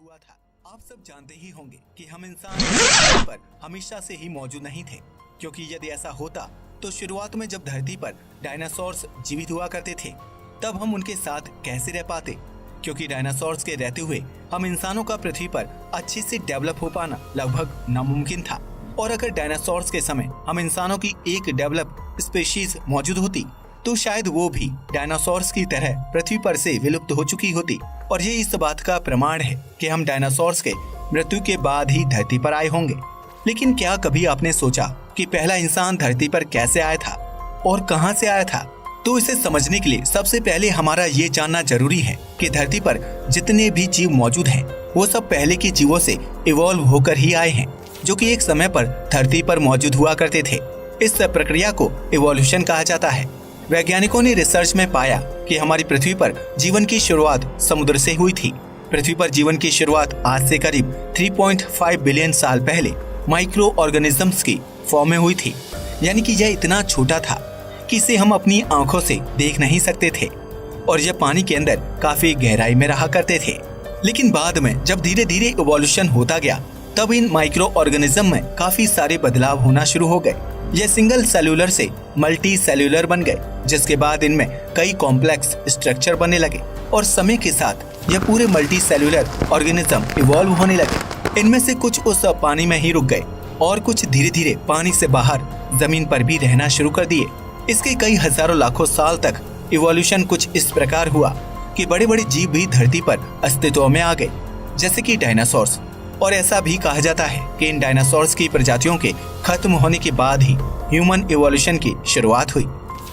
हुआ था। आप सब जानते ही होंगे कि हम इंसान धरती पर हमेशा से ही मौजूद नहीं थे, क्योंकि यदि ऐसा होता तो शुरुआत में जब धरती पर डायनासोर्स जीवित हुआ करते थे तब हम उनके साथ कैसे रह पाते, क्योंकि डायनासोर्स के रहते हुए हम इंसानों का पृथ्वी पर अच्छे से डेवलप हो पाना लगभग नामुमकिन था। और अगर डायनासोर्स के समय हम इंसानों की एक डेवलप स्पीशीज मौजूद होती तो शायद वो भी डायनासोर्स की तरह पृथ्वी पर से विलुप्त हो चुकी होती। और ये इस बात का प्रमाण है कि हम डायनासोर्स के मृत्यु के बाद ही धरती पर आए होंगे। लेकिन क्या कभी आपने सोचा कि पहला इंसान धरती पर कैसे आया था और कहां से आया था? तो इसे समझने के लिए सबसे पहले हमारा ये जानना जरूरी है कि धरती पर जितने भी जीव मौजूद हैं वो सब पहले के जीवों से इवॉल्व होकर ही आए हैं, जो कि एक समय पर धरती पर मौजूद हुआ करते थे। इस प्रक्रिया को इवोल्यूशन कहा जाता है। वैज्ञानिकों ने रिसर्च में पाया कि हमारी पृथ्वी पर जीवन की शुरुआत समुद्र से हुई थी। पृथ्वी पर जीवन की शुरुआत आज से करीब 3.5 बिलियन साल पहले माइक्रो ऑर्गेनिजम्स की फॉर्म में हुई थी। यानी कि यह इतना छोटा था कि इसे हम अपनी आंखों से देख नहीं सकते थे और यह पानी के अंदर काफी गहराई में रहा करते थे। लेकिन बाद में जब धीरे धीरे इवोल्यूशन होता गया तब इन माइक्रो ऑर्गेनिज्म में काफी सारे बदलाव होना शुरू हो गए। यह सिंगल सेल्यूलर से मल्टी सेल्यूलर बन गए, जिसके बाद इनमें कई कॉम्प्लेक्स स्ट्रक्चर बनने लगे और समय के साथ यह पूरे मल्टी सेल्यूलर ऑर्गेनिज्म इवॉल्व होने लगे। इनमें से कुछ उस पानी में ही रुक गए और कुछ धीरे धीरे पानी से बाहर जमीन पर भी रहना शुरू कर दिए। इसके कई हजारों लाखों साल तक इवोल्यूशन कुछ इस प्रकार हुआ कि बड़े बड़े जीव भी धरती पर अस्तित्व में आ गए, जैसे कि डायनासोर्स। और ऐसा भी कहा जाता है कि इन डायनासोर्स की प्रजातियों के खत्म होने के बाद ही ह्यूमन इवोल्यूशन की शुरुआत हुई।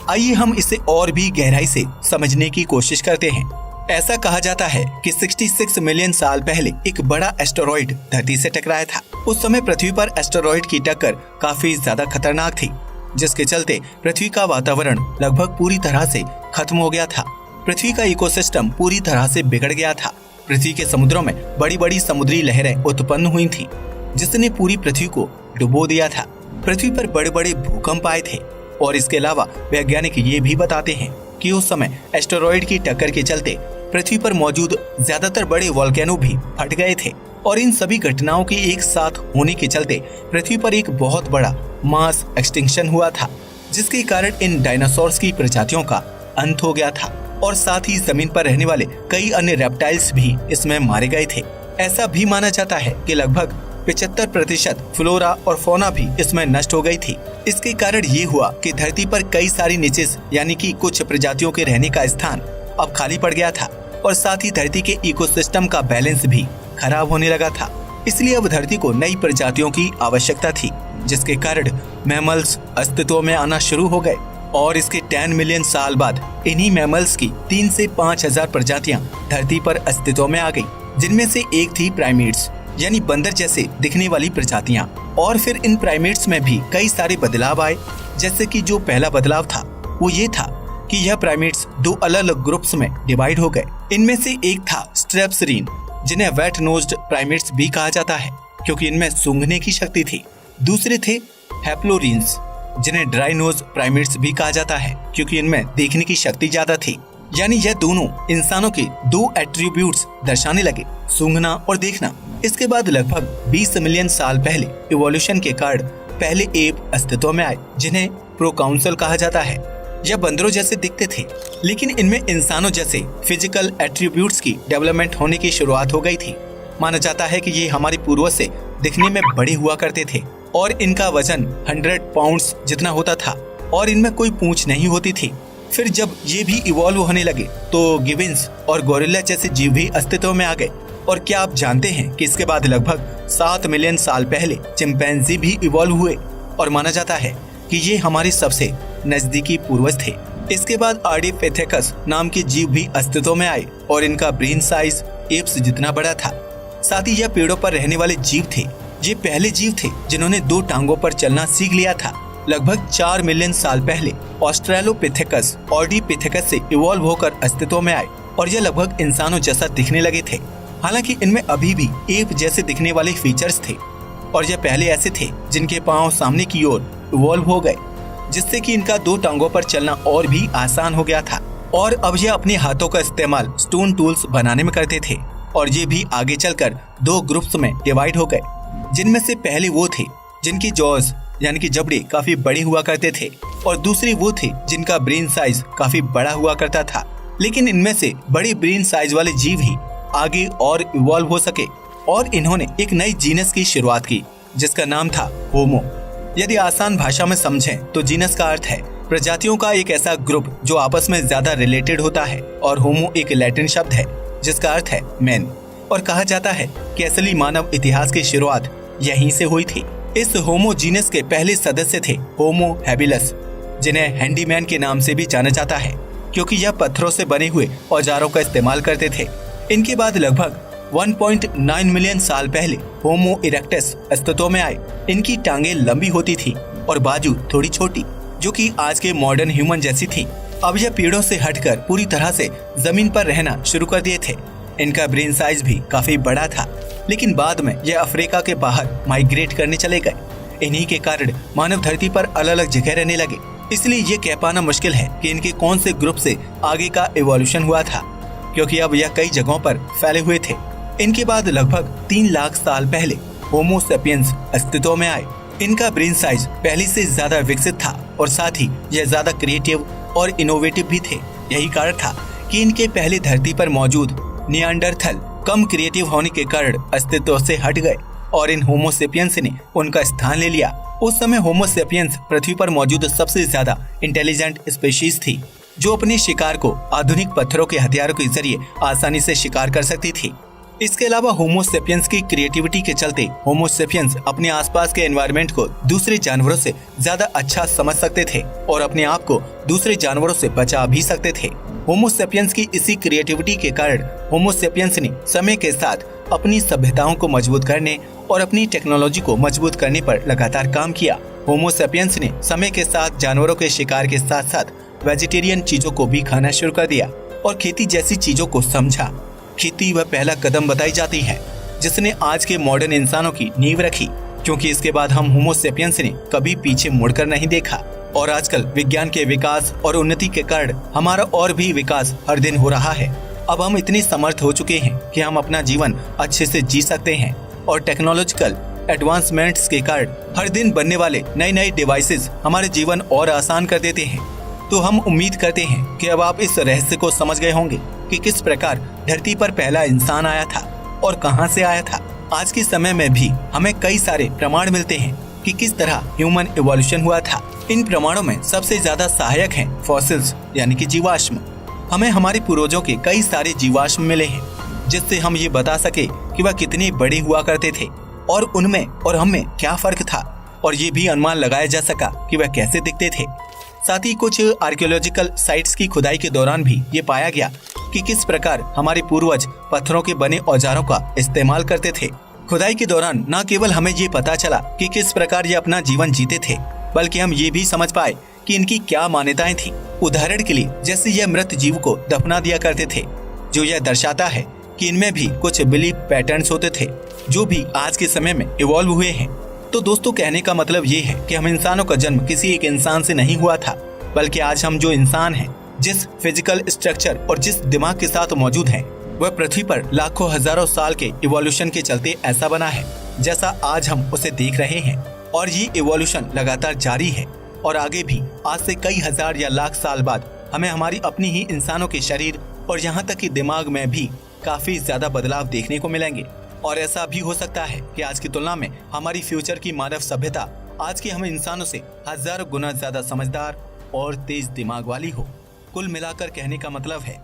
आइए हम इसे और भी गहराई से समझने की कोशिश करते हैं। ऐसा कहा जाता है कि 66 मिलियन साल पहले एक बड़ा एस्टेरॉइड धरती से टकराया था। उस समय पृथ्वी पर एस्टेरॉइड की टक्कर काफी ज्यादा खतरनाक थी, जिसके चलते पृथ्वी का वातावरण लगभग पूरी तरह से खत्म हो गया था। पृथ्वी का इकोसिस्टम पूरी तरह से बिगड़ गया था। पृथ्वी के समुद्रों में बड़ी बड़ी समुद्री लहरें उत्पन्न हुई थी, जिसने पूरी पृथ्वी को डुबो दिया था। पृथ्वी पर बड़े बड़े भूकंप आए थे और इसके अलावा वैज्ञानिक ये भी बताते हैं कि उस समय एस्टेरॉइड की टक्कर के चलते पृथ्वी पर मौजूद ज्यादातर बड़े वोल्केनो भी फट गए थे। और इन सभी घटनाओं के एक साथ होने के चलते पृथ्वी पर एक बहुत बड़ा मास एक्सटिंक्शन हुआ था, जिसके कारण इन डायनासोर्स की प्रजातियों का अंत हो गया था और साथ ही जमीन पर रहने वाले कई अन्य रेप्टाइल्स भी इसमें मारे गए थे। ऐसा भी माना जाता है कि लगभग 75% फ्लोरा और फौना भी इसमें नष्ट हो गई थी। इसके कारण ये हुआ कि धरती पर कई सारी निचेस यानी कि कुछ प्रजातियों के रहने का स्थान अब खाली पड़ गया था और साथ ही धरती के इकोसिस्टम का बैलेंस भी खराब होने लगा था। इसलिए अब धरती को नई प्रजातियों की आवश्यकता थी, जिसके कारण मैमल्स अस्तित्व में आना शुरू हो गए। और इसके 10 मिलियन साल बाद इन्हीं मैमल्स की 3 से 5,000 प्रजातियां धरती पर अस्तित्व में आ गई, जिनमें से एक थी प्राइमेट्स यानी बंदर जैसे दिखने वाली प्रजातियां। और फिर इन प्राइमेट्स में भी कई सारे बदलाव आए, जैसे कि जो पहला बदलाव था वो ये था कि यह प्राइमेट्स 2 अलग अलग ग्रुप्स में डिवाइड हो गए। इनमें से एक था स्ट्रेप्सरीन, जिन्हें वेट नोज्ड प्राइमेट्स भी कहा जाता है क्योंकि इनमें सूंघने की शक्ति थी। दूसरे थे हैप्लोरीन्स, जिन्हें ड्राई नोज प्राइमेट्स भी कहा जाता है क्योंकि इनमें देखने की शक्ति ज्यादा थी। यानी यह दोनों इंसानों के 2 एट्रीब्यूट्स दर्शाने लगे, सूंघना और देखना। इसके बाद लगभग 20 मिलियन साल पहले इवोल्यूशन के कारण पहले एप अस्तित्व में आए, जिन्हें प्रोकाउंसल कहा जाता है। यह बंदरों जैसे दिखते थे, लेकिन इनमें इंसानों जैसे फिजिकल एट्रीब्यूट्स की डेवलपमेंट होने की शुरुआत हो गई थी। माना जाता है कि ये हमारे पूर्वज से दिखने में बड़े हुआ करते थे और इनका वजन 100 पाउंड्स जितना होता था और इनमें कोई पूंछ नहीं होती थी। फिर जब ये भी इवॉल्व होने लगे तो गिविंस और गोरिल्ला जैसे जीव भी अस्तित्व में आ गए। और क्या आप जानते हैं कि इसके बाद लगभग 7 मिलियन साल पहले चिंपैंजी भी इवॉल्व हुए और माना जाता है कि ये हमारे सबसे नजदीकी पूर्वज थे। इसके बाद आर्डिपिथेकस नाम के जीव भी अस्तित्व में आए और इनका ब्रेन साइज एप्स जितना बड़ा था। साथ ही यह पेड़ों पर रहने वाले जीव थे। ये पहले जीव थे जिन्होंने 2 टांगों पर चलना सीख लिया था। लगभग 4 मिलियन साल पहले ऑस्ट्रेलोपिथेकस ऑर्डिपिथेकस से इवॉल्व होकर अस्तित्व में आए और यह लगभग इंसानों जैसा दिखने लगे थे। हालांकि इनमें अभी भी एप जैसे दिखने वाले फीचर्स थे और यह पहले ऐसे थे जिनके पांव सामने की ओर इवॉल्व हो गए, जिससे कि इनका 2 टांगों पर चलना और भी आसान हो गया था। और अब यह अपने हाथों का इस्तेमाल स्टोन टूल्स बनाने में करते थे और ये भी आगे चलकर दो ग्रुप्स में डिवाइड हो गए, जिनमें से पहले वो थे जिनकी जॉज यानी कि जबड़े काफी बड़े हुआ करते थे और दूसरे वो थे जिनका ब्रेन साइज काफी बड़ा हुआ करता था। लेकिन इनमें से बड़े ब्रेन साइज वाले जीव ही आगे और इवॉल्व हो सके और इन्होंने एक नई जीनस की शुरुआत की जिसका नाम था होमो। यदि आसान भाषा में समझें तो जीनस का अर्थ है प्रजातियों का एक ऐसा ग्रुप जो आपस में ज्यादा रिलेटेड होता है और होमो एक लैटिन शब्द है जिसका अर्थ है मैन। और कहा जाता है कि असली मानव इतिहास की शुरुआत यहीं से हुई थी। इस होमो जीनस के पहले सदस्य थे होमो हैबिलस, जिन्हें हैंडीमैन के नाम से भी जाना जाता है क्योंकि यह पत्थरों से बने हुए औजारों का इस्तेमाल करते थे। इनके बाद लगभग 1.9 मिलियन साल पहले होमो इरेक्टस अस्तित्व में आए। इनकी टांगें लंबी होती थी और बाजू थोड़ी छोटी, जो कि आज के मॉडर्न ह्यूमन जैसी थी। अब यह पेड़ों से हटकर पूरी तरह से जमीन पर रहना शुरू कर दिए थे। इनका ब्रेन साइज भी काफी बड़ा था, लेकिन बाद में यह अफ्रीका के बाहर माइग्रेट करने चले गए। इन्हीं के कारण मानव धरती पर अलग अलग जगह रहने लगे। इसलिए ये कह पाना मुश्किल है कि इनके कौन से ग्रुप से आगे का इवोल्यूशन हुआ था, क्योंकि अब यह कई जगहों पर फैले हुए थे। इनके बाद लगभग 3 लाख साल पहले होमो सेपियंस अस्तित्व में आए। इनका ब्रेन साइज पहले से ज्यादा विकसित था और साथ ही यह ज्यादा क्रिएटिव और इनोवेटिव भी थे। यही कारण था कि इनके पहले धरती पर मौजूद नियांडरथल कम क्रिएटिव होने के कारण अस्तित्व से हट गए और इन होमो सेपियंस ने उनका स्थान ले लिया। उस समय होमो सेपियंस पृथ्वी पर मौजूद सबसे ज्यादा इंटेलिजेंट स्पीशीज थी, जो अपने शिकार को आधुनिक पत्थरों के हथियारों के जरिए आसानी से शिकार कर सकती थी। इसके अलावा होमो सेपियंस की क्रिएटिविटी के चलते होमो सेपियंस अपने आसपास के एनवायरनमेंट को दूसरे जानवरों से ज्यादा अच्छा समझ सकते थे और अपने आप को दूसरे जानवरों से बचा भी सकते थे। होमो सेपियंस की इसी क्रिएटिविटी के कारण होमो सेपियंस ने समय के साथ अपनी सभ्यताओं को मजबूत करने और अपनी टेक्नोलॉजी को मजबूत करने पर लगातार काम किया। होमो सेपियंस ने समय के साथ जानवरों के शिकार के साथ साथ वेजिटेरियन चीजों को भी खाना शुरू कर दिया और खेती जैसी चीजों को समझा। खेती वह पहला कदम बताई जाती है जिसने आज के मॉडर्न इंसानों की नींव रखी, क्योंकि इसके बाद हम होमो सेपियंस ने कभी पीछे मुड़कर नहीं देखा। और आजकल विज्ञान के विकास और उन्नति के कारण हमारा और भी विकास हर दिन हो रहा है। अब हम इतने समर्थ हो चुके हैं कि हम अपना जीवन अच्छे से जी सकते हैं और टेक्नोलॉजिकल एडवांसमेंट्स के कारण हर दिन बनने वाले नए नए डिवाइसेस हमारे जीवन और आसान कर देते हैं। तो हम उम्मीद करते हैं कि अब आप इस रहस्य को समझ गए होंगे कि किस प्रकार धरती पर पहला इंसान आया था और कहां से आया था। आज के समय में भी हमें कई सारे प्रमाण मिलते हैं कि किस तरह ह्यूमन इवोल्यूशन हुआ था। इन प्रमाणों में सबसे ज्यादा सहायक हैं फॉसिल्स यानी कि जीवाश्म। हमें हमारे पूर्वजों के कई सारे जीवाश्म मिले हैं जिससे हम ये बता सके कि वह कितने बड़े हुआ करते थे और उनमें और हम में क्या फर्क था, और ये भी अनुमान लगाया जा सका कि वह कैसे दिखते थे। साथ ही कुछ आर्कियोलॉजिकल साइट्स की खुदाई के दौरान भी ये पाया गया कि किस प्रकार हमारे पूर्वज पत्थरों के बने औजारों का इस्तेमाल करते थे। खुदाई के दौरान न केवल हमें ये पता चला कि किस प्रकार ये अपना जीवन जीते थे, बल्कि हम ये भी समझ पाए कि इनकी क्या मान्यताएं थी। उदाहरण के लिए जैसे यह मृत जीव को दफना दिया करते थे, जो यह दर्शाता है कि इनमें भी कुछ बिलीफ पैटर्न्स होते थे जो भी आज के समय में इवॉल्व हुए हैं। तो दोस्तों, कहने का मतलब ये है कि हम इंसानों का जन्म किसी एक इंसान से नहीं हुआ था, बल्कि आज हम जो इंसान हैं, जिस फिजिकल स्ट्रक्चर और जिस दिमाग के साथ मौजूद हैं, वह पृथ्वी पर लाखों हजारों साल के इवोल्यूशन के चलते ऐसा बना है जैसा आज हम उसे देख रहे हैं। और ये इवोल्यूशन लगातार जारी है और आगे भी आज से कई हजार या लाख साल बाद हमें हमारी अपनी ही इंसानों के शरीर और यहाँ तक कि दिमाग में भी काफी ज्यादा बदलाव देखने को मिलेंगे। और ऐसा भी हो सकता है कि आज की तुलना में हमारी फ्यूचर की मानव सभ्यता आज के हम इंसानों से हजारों गुना ज्यादा समझदार और तेज दिमाग वाली हो। कुल मिलाकर कहने का मतलब है